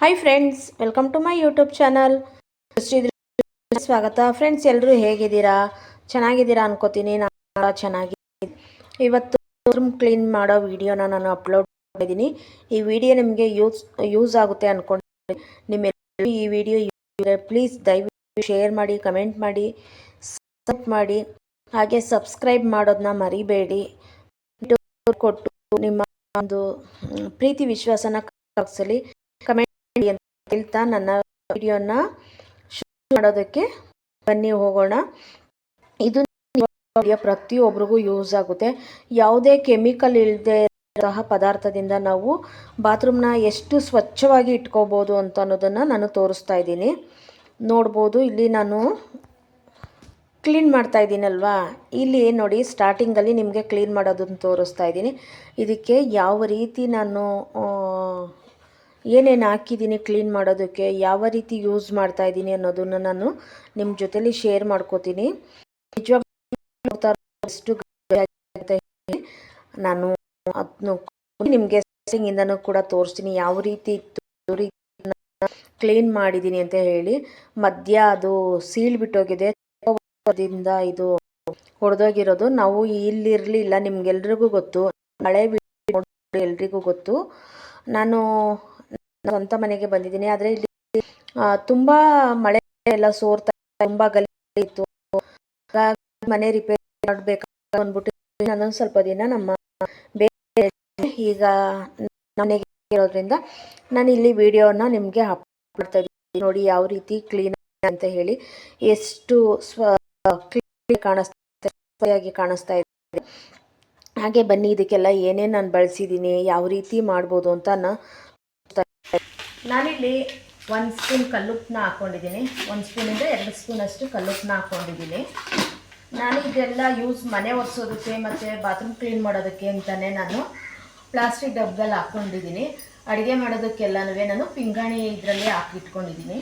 Hi friends, welcome to my YouTube channel. ಸ್ವಾಗತ friends. ಎಲ್ಲರೂ ಹೇಗಿದ್ದೀರಾ? ಚೆನ್ನಾಗಿದ್ದೀರಾ ಅನ್ಕೋತೀನಿ. ನಾನು ಚೆನ್ನಾಗಿದ್ದೀನಿ. ಇವತ್ತು ರೂಮ್ ಕ್ಲೀನ್ ಮಾಡೋ ವಿಡಿಯೋನ ನಾನು ಅಪ್ಲೋಡ್ ಮಾಡಿದ್ದೀನಿ. ಈ ವಿಡಿಯೋ ನಿಮಗೆ ಯೂಸ್ ಆಗುತ್ತೆ ಅಂದ್ಕೊಂಡು ನಿಮ್ಮೆಲ್ಲರೂ ಈ ವಿಡಿಯೋ ಪ್ಲೀಸ್ ದಯವಿಟ್ಟು ಶೇರ್ ಮಾಡಿ, ಕಮೆಂಟ್ ಮಾಡಿ, ಸಪೋರ್ಟ್ ಮಾಡಿ, ಹಾಗೆ ಸಬ್ಸ್ಕ್ರೈಬ್ ಮಾಡೋದನ್ನ ಮರಿಬೇಡಿ. ಕೊಟ್ಟು ನಿಮ್ಮ ಒಂದು ಪ್ರೀತಿ ವಿಶ್ವಾಸನ ಕಲಿಸಲಿ. ಕಮೆಂಟ್ ಮಾಡಿ ಅಂತ ಹೇಳ್ತಾ ನನ್ನ ವಿಡಿಯೋನ ಶುರು ಮಾಡೋದಕ್ಕೆ ಬನ್ನಿ, ಹೋಗೋಣ. ಇದು ಪ್ರತಿಯೊಬ್ಬರಿಗೂ ಯೂಸ್ ಆಗುತ್ತೆ. ಯಾವುದೇ ಕೆಮಿಕಲ್ ಇಲ್ಲದೆ ಇರುವ ಪದಾರ್ಥದಿಂದ ನಾವು ಬಾತ್ರೂಮ್ನ ಎಷ್ಟು ಸ್ವಚ್ಛವಾಗಿ ಇಟ್ಕೋಬೋದು ಅಂತ ಅನ್ನೋದನ್ನು ನಾನು ತೋರಿಸ್ತಾ ಇದ್ದೀನಿ. ನೋಡ್ಬೋದು, ಇಲ್ಲಿ ನಾನು ಕ್ಲೀನ್ ಮಾಡ್ತಾ ಇದ್ದೀನಲ್ವಾ, ಇಲ್ಲಿ ನೋಡಿ ಸ್ಟಾರ್ಟಿಂಗಲ್ಲಿ ನಿಮಗೆ ಕ್ಲೀನ್ ಮಾಡೋದನ್ನು ತೋರಿಸ್ತಾ ಇದ್ದೀನಿ. ಇದಕ್ಕೆ ಯಾವ ರೀತಿ ನಾನು ಏನೇನು ಹಾಕಿದ್ದೀನಿ ಕ್ಲೀನ್ ಮಾಡೋದಕ್ಕೆ, ಯಾವ ರೀತಿ ಯೂಸ್ ಮಾಡ್ತಾ ಇದ್ದೀನಿ ಅನ್ನೋದನ್ನು ನಾನು ನಿಮ್ಮ ಜೊತೆಲಿ ಶೇರ್ ಮಾಡ್ಕೋತೀನಿ. ನಿಜವಾಗ್ಲೂ ಎಷ್ಟು ನಾನು ಅದನ್ನು ನಿಮಗೆ ಸ್ಟಾರ್ಟಿಂಗಿಂದನೂ ಕೂಡ ತೋರಿಸ್ತೀನಿ ಯಾವ ರೀತಿ ಇತ್ತು, ಕ್ಲೀನ್ ಮಾಡಿದ್ದೀನಿ ಅಂತ ಹೇಳಿ. ಮಧ್ಯ ಅದು ಸೀಳ್ ಬಿಟ್ಟೋಗಿದೆ, ಇದು ಹೊಡೆದೋಗಿರೋದು. ನಾವು ಇಲ್ಲಿರಲಿಲ್ಲ, ನಿಮ್ಗೆಲ್ರಿಗೂ ಗೊತ್ತು, ಮಳೆ ಎಲ್ರಿಗೂ ಗೊತ್ತು. ನಾನು ಸ್ವಂತ ಮನೆಗೆ ಬಂದಿದ್ದೀನಿ, ಆದರೆ ಇಲ್ಲಿ ತುಂಬ ಮಳೆ ಎಲ್ಲ ಸೋರ್ತಾ, ತುಂಬ ಗಲೀಜು ಇತ್ತು. ಮನೆ ರಿಪೇರಿ ಮಾಡಬೇಕು ಅಂದ್ಬಿಟ್ಟು ನಾನೊಂದು ಸ್ವಲ್ಪ ದಿನ ನಮ್ಮ ಬೇರೆ ಈಗ ಮನೆಗೆ ಇರೋದ್ರಿಂದ ನಾನು ಇಲ್ಲಿ ವಿಡಿಯೋನ ನಿಮಗೆ ಅಪ್ಲೋಡ್ ಮಾಡ್ತಾ ಇದ್ದೀನಿ. ನೋಡಿ ಯಾವ ರೀತಿ ಕ್ಲೀನ್ ಅಂತ ಹೇಳಿ, ಎಷ್ಟು ಕ್ಲೀನ್ ಕಾಣಿಸ್ತಾ ಇದೆ. ಹಾಗೆ ಬನ್ನಿ, ಇದಕ್ಕೆಲ್ಲ ಏನೇನು ನಾನು ಬಳಸಿದ್ದೀನಿ, ಯಾವ ರೀತಿ ಮಾಡ್ಬೋದು ಅಂತ ನಾನಿಲ್ಲಿ 1 ಸ್ಪೂನ್ ಕಲ್ಲುಪ್ಪನ್ನ ಹಾಕ್ಕೊಂಡಿದ್ದೀನಿ. 1 ಸ್ಪೂನಿಂದ 2 ಸ್ಪೂನಷ್ಟು ಕಲ್ಲುಪ್ಪನ್ನ ಹಾಕ್ಕೊಂಡಿದ್ದೀನಿ. ನಾನು ಇದೆಲ್ಲ ಮನೆ ಒರೆಸೋದಕ್ಕೆ ಮತ್ತು ಬಾತ್ರೂಮ್ ಕ್ಲೀನ್ ಮಾಡೋದಕ್ಕೆ ಅಂತಲೇ ನಾನು ಪ್ಲಾಸ್ಟಿಕ್ ಡಬ್ಬದಲ್ಲಿ ಹಾಕ್ಕೊಂಡಿದ್ದೀನಿ. ಅಡುಗೆ ಮಾಡೋದಕ್ಕೆಲ್ಲನೂ ನಾನು ಪಿಂಗಾಣಿ ಇದರಲ್ಲಿ ಹಾಕಿಟ್ಕೊಂಡಿದ್ದೀನಿ.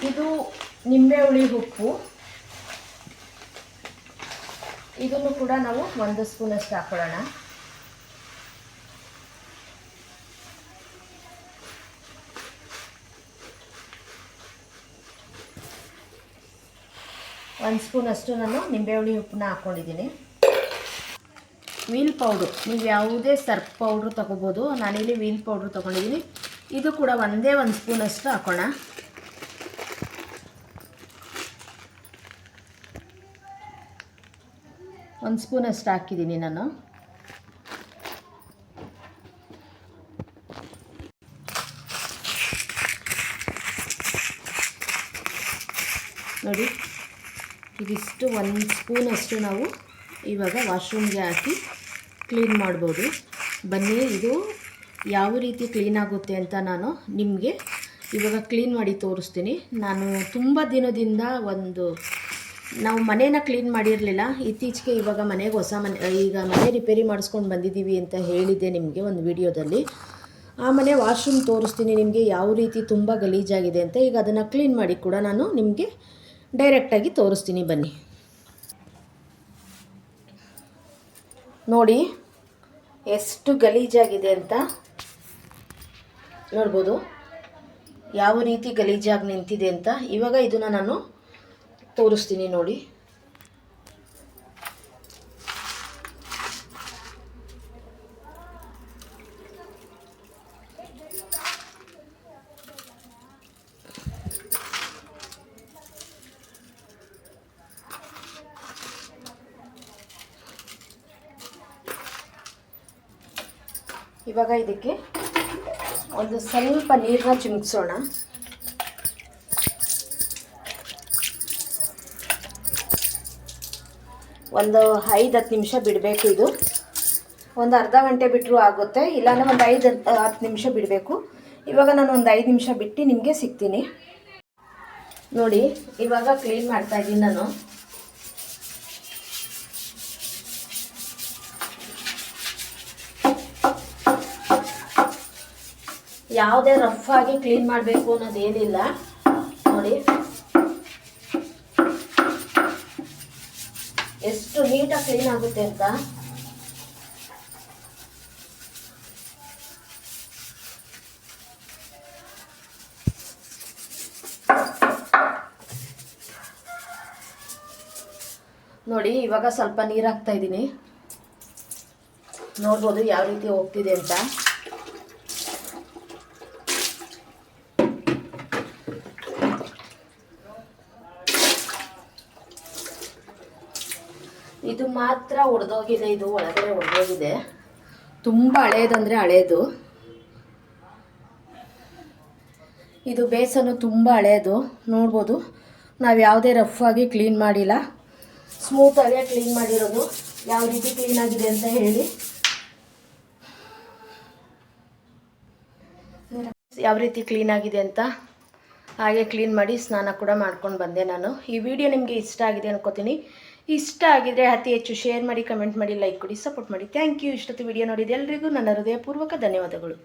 ಇದು ನಿಂಬೆ ಹುಳಿ ಉಪ್ಪು, ಇದನ್ನು ಕೂಡ ನಾವು 1 ಸ್ಪೂನಷ್ಟು ಹಾಕೊಳ್ಳೋಣ. ಒಂದು ಸ್ಪೂನಷ್ಟು ನಾನು ನಿಂಬೆಹುಳಿ ಉಪ್ಪನ್ನ ಹಾಕ್ಕೊಂಡಿದ್ದೀನಿ. ವೀಲ್ ಪೌಡ್ರು, ನೀವು ಯಾವುದೇ ಸರ್ಫ್ ಪೌಡ್ರು ತೊಗೋಬೋದು. ನಾನಿಲ್ಲಿ ವೀಲ್ ಪೌಡ್ರು ತೊಗೊಂಡಿದ್ದೀನಿ. ಇದು ಕೂಡ ಒಂದೇ 1 ಸ್ಪೂನಷ್ಟು ಹಾಕೋಣ. ಒಂದು ಸ್ಪೂನಷ್ಟು ಹಾಕಿದ್ದೀನಿ ನಾನು. ನೋಡಿ, ಇದಿಷ್ಟು 1 ಸ್ಪೂನಷ್ಟು ನಾವು ಇವಾಗ ವಾಶ್ರೂಮ್ಗೆ ಹಾಕಿ ಕ್ಲೀನ್ ಮಾಡ್ಬೋದು. ಬನ್ನಿ, ಇದು ಯಾವ ರೀತಿ ಕ್ಲೀನ್ ಆಗುತ್ತೆ ಅಂತ ನಾನು ನಿಮಗೆ ಇವಾಗ ಕ್ಲೀನ್ ಮಾಡಿ ತೋರಿಸ್ತೀನಿ. ನಾನು ತುಂಬ ದಿನದಿಂದ ನಾವು ಮನೇನ ಕ್ಲೀನ್ ಮಾಡಿರಲಿಲ್ಲ. ಇತ್ತೀಚೆಗೆ ಇವಾಗ ಮನೆಗೆ ಈಗ ಮನೆ ರಿಪೇರಿ ಮಾಡಿಸ್ಕೊಂಡು ಬಂದಿದ್ದೀವಿ ಅಂತ ಹೇಳಿದ್ದೆ ನಿಮಗೆ ಒಂದು ವಿಡಿಯೋದಲ್ಲಿ. ಆ ಮನೆ ವಾಶ್ರೂಮ್ ತೋರಿಸ್ತೀನಿ ನಿಮಗೆ ಯಾವ ರೀತಿ ತುಂಬ ಗಲೀಜಾಗಿದೆ ಅಂತ. ಈಗ ಅದನ್ನು ಕ್ಲೀನ್ ಮಾಡಿ ಕೂಡ ನಾನು ನಿಮಗೆ ಡೈರೆಕ್ಟಾಗಿ ತೋರಿಸ್ತೀನಿ. ಬನ್ನಿ ನೋಡಿ ಎಷ್ಟು ಗಲೀಜಾಗಿದೆ ಅಂತ ನೋಡ್ಬೋದು, ಯಾವ ರೀತಿ ಗಲೀಜಾಗಿ ನಿಂತಿದೆ ಅಂತ. ಇವಾಗ ಇದನ್ನು ನಾನು ತೋರಿಸ್ತೀನಿ ನೋಡಿ. ಇವಾಗ ಇದಕ್ಕೆ ಒಂದು ಸ್ವಲ್ಪ ನೀರನ್ನ ಚಿಮುಕ್ಸೋಣ. ಒಂದು 5-10 ನಿಮಿಷ ಬಿಡಬೇಕು. ಇದು ಒಂದು ಅರ್ಧ ಗಂಟೆ ಬಿಟ್ಟರೂ ಆಗುತ್ತೆ, ಇಲ್ಲಾಂದರೆ ಒಂದು 5-10 ನಿಮಿಷ ಬಿಡಬೇಕು. ಇವಾಗ ನಾನು ಒಂದು 5 ನಿಮಿಷ ಬಿಟ್ಟು ನಿಮಗೆ ಸಿಗ್ತೀನಿ. ನೋಡಿ, ಇವಾಗ ಕ್ಲೀನ್ ಮಾಡ್ತಾ ಇದ್ದೀನಿ ನಾನು. ಯಾವುದೇ ರಫ್ ಆಗಿ ಕ್ಲೀನ್ ಮಾಡಬೇಕು ಅನ್ನೋದೇನಿಲ್ಲ. ನೋಡಿ ಎಷ್ಟು ನೀಟಾಗಿ ಕ್ಲೀನ್ ಆಗುತ್ತೆ ಅಂತ. ನೋಡಿ ಇವಾಗ ಸ್ವಲ್ಪ ನೀರು ಹಾಕ್ತಾ ಇದ್ದೀನಿ. ನೋಡ್ಬೋದು ಯಾವ ರೀತಿ ಹೋಗ್ತಿದೆ ಅಂತ. ಇದು ಮಾತ್ರ ಒಡೆದೋಗಿದೆ, ಇದು ಒಳಗಡೆ ಒಡೆದೋಗಿದೆ. ತುಂಬ ಹಳೇದಂದರೆ ಹಳೇದು. ಇದು ಬೇಸನ್ನು ತುಂಬ ಹಳೇದು. ನೋಡ್ಬೋದು ನಾವು ಯಾವುದೇ ರಫ್ ಆಗಿ ಕ್ಲೀನ್ ಮಾಡಿಲ್ಲ, ಸ್ಮೂತಾಗೆ ಕ್ಲೀನ್ ಮಾಡಿರೋದು. ಯಾವ ರೀತಿ ಕ್ಲೀನ್ ಆಗಿದೆ ಅಂತ ಹೇಳಿ, ಯಾವ ರೀತಿ ಕ್ಲೀನ್ ಆಗಿದೆ ಅಂತ ಹಾಗೆ ಕ್ಲೀನ್ ಮಾಡಿ ಸ್ನಾನ ಕೂಡ ಮಾಡ್ಕೊಂಡು ಬಂದೆ ನಾನು. ಈ ವಿಡಿಯೋ ನಿಮಗೆ ಇಷ್ಟ ಆಗಿದೆ ಅನ್ಕೋತೀನಿ. ಇಷ್ಟ ಆಗಿದ್ರೆ ಅತಿ ಹೆಚ್ಚು ಶೇರ್ ಮಾಡಿ, ಕಮೆಂಟ್ ಮಾಡಿ, ಲೈಕ್ ಕೊಡಿ, ಸಪೋರ್ಟ್ ಮಾಡಿ. Thank you. ಇಷ್ಟೊತ್ತು ವಿಡಿಯೋ ನೋಡಿದ ಎಲ್ರಿಗೂ ನನ್ನ ಹೃದಯಪೂರ್ವಕ ಧನ್ಯವಾದಗಳು.